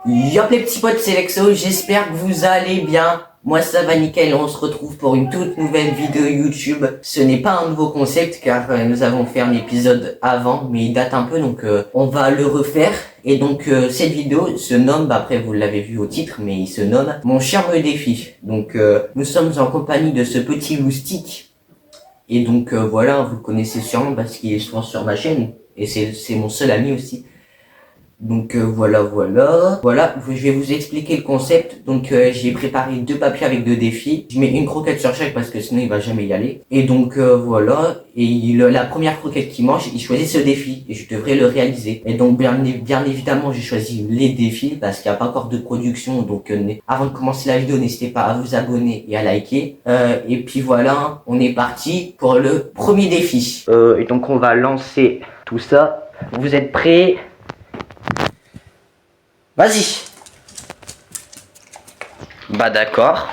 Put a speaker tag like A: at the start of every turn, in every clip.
A: Yop les petits potes, c'est Lexo, j'espère que vous allez bien. Moi ça va nickel, on se retrouve pour une toute nouvelle vidéo YouTube. Ce n'est pas un nouveau concept car nous avons fait un épisode avant, mais il date un peu donc on va le refaire. Et donc cette vidéo se nomme, après vous l'avez vu au titre, mais il se nomme Mon chien me défie. Donc nous sommes en compagnie de ce petit loustic. Et donc voilà, vous le connaissez sûrement parce qu'il est souvent sur ma chaîne. Et c'est mon seul ami aussi. Donc voilà, je vais vous expliquer le concept. Donc j'ai préparé 2 papiers avec 2 défis. Je mets une croquette sur chaque parce que sinon il va jamais y aller. Et donc voilà, et la première croquette qu'il mange, il choisit ce défi et je devrais le réaliser. Et donc bien évidemment, j'ai choisi les défis parce qu'il n'y a pas encore de production. Donc avant de commencer la vidéo, n'hésitez pas à vous abonner et à liker. Et puis voilà, on est parti pour le premier défi. Et donc on va lancer tout ça. Vous êtes prêts? Vas-y. Bah d'accord.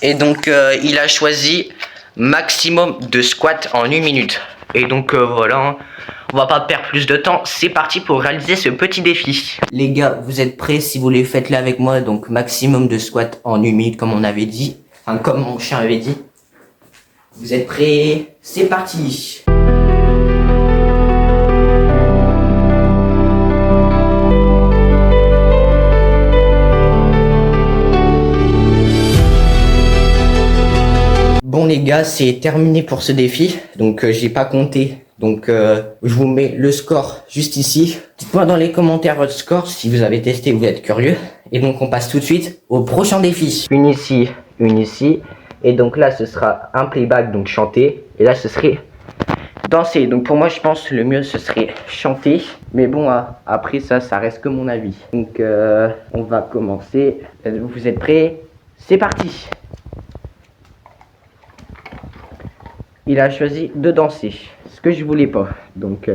A: Et donc il a choisi maximum de squats en 1 minute. Et donc voilà, on va pas perdre plus de temps. C'est parti pour réaliser ce petit défi. Les gars, vous êtes prêts? Si vous les faites là avec moi, donc maximum de squats en 1 minute comme on avait dit. Enfin comme mon chien avait dit. Vous êtes prêts? C'est parti. Bon les gars, c'est terminé pour ce défi, donc j'ai pas compté, donc je vous mets le score juste ici. Dites-moi dans les commentaires votre score si vous avez testé ou vous êtes curieux. Et donc on passe tout de suite au prochain défi. Une ici, et donc là ce sera un playback, donc chanter, et là ce serait danser. Donc pour moi je pense le mieux ce serait chanter, mais bon après ça reste que mon avis. Donc on va commencer, vous êtes prêts? C'est parti. Il a choisi de danser, ce que je voulais pas. Donc,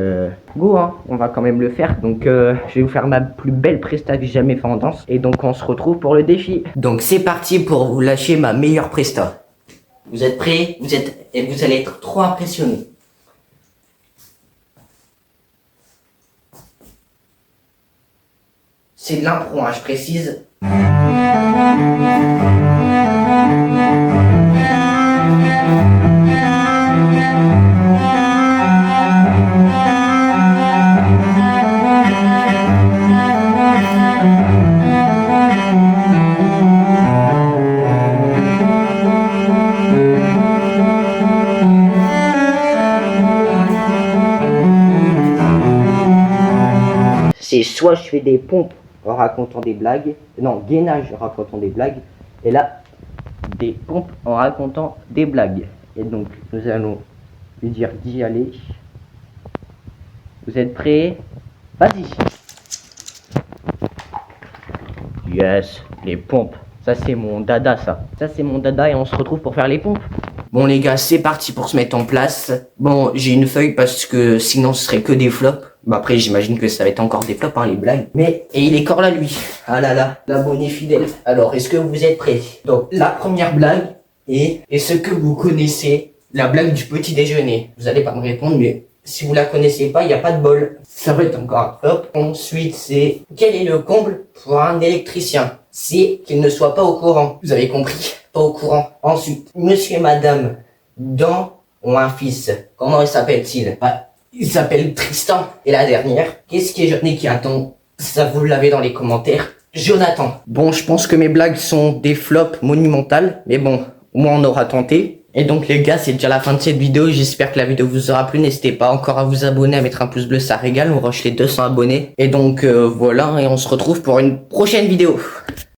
A: go, hein, on va quand même le faire. Donc, je vais vous faire ma plus belle presta que j'ai jamais fait en danse. Et donc, on se retrouve pour le défi. Donc, c'est parti pour vous lâcher ma meilleure presta. Vous êtes prêts? Et vous allez être trop impressionnés. C'est de l'impro, hein, je précise. C'est soit je fais des pompes en racontant des blagues, non, gainage en racontant des blagues, et là, des pompes en racontant des blagues. Et donc, nous allons lui dire d'y aller. Vous êtes prêts? Vas-y. Yes, les pompes. Ça, c'est mon dada, ça. Ça, c'est mon dada et on se retrouve pour faire les pompes. Bon, les gars, c'est parti pour se mettre en place. Bon, j'ai une feuille parce que sinon, ce serait que des flops. Bah après, j'imagine que ça va être encore des flops, hein, les blagues. Mais, et il est encore là, lui. Ah là là, l'abonné fidèle. Alors, est-ce que vous êtes prêts? Donc, la première blague est ce que vous connaissez, la blague du petit déjeuner. Vous allez pas me répondre, mais si vous la connaissez pas, il n'y a pas de bol. Ça va être encore un flop. Ensuite, c'est quel est le comble pour un électricien? C'est qu'il ne soit pas au courant. Vous avez compris? Pas au courant. Ensuite, monsieur et madame Dan ont un fils. Comment s'appelle-t-il? Bah, il s'appelle Tristan. Et la dernière, qu'est-ce qui est jeune et qui attend? Ça, vous l'avez dans les commentaires. Jonathan. Bon, je pense que mes blagues sont des flops monumentales. Mais bon, au moins on aura tenté. Et donc les gars, c'est déjà la fin de cette vidéo. J'espère que la vidéo vous aura plu. N'hésitez pas encore à vous abonner, à mettre un pouce bleu, ça régale. On rush les 200 abonnés. Et donc voilà, et on se retrouve pour une prochaine vidéo.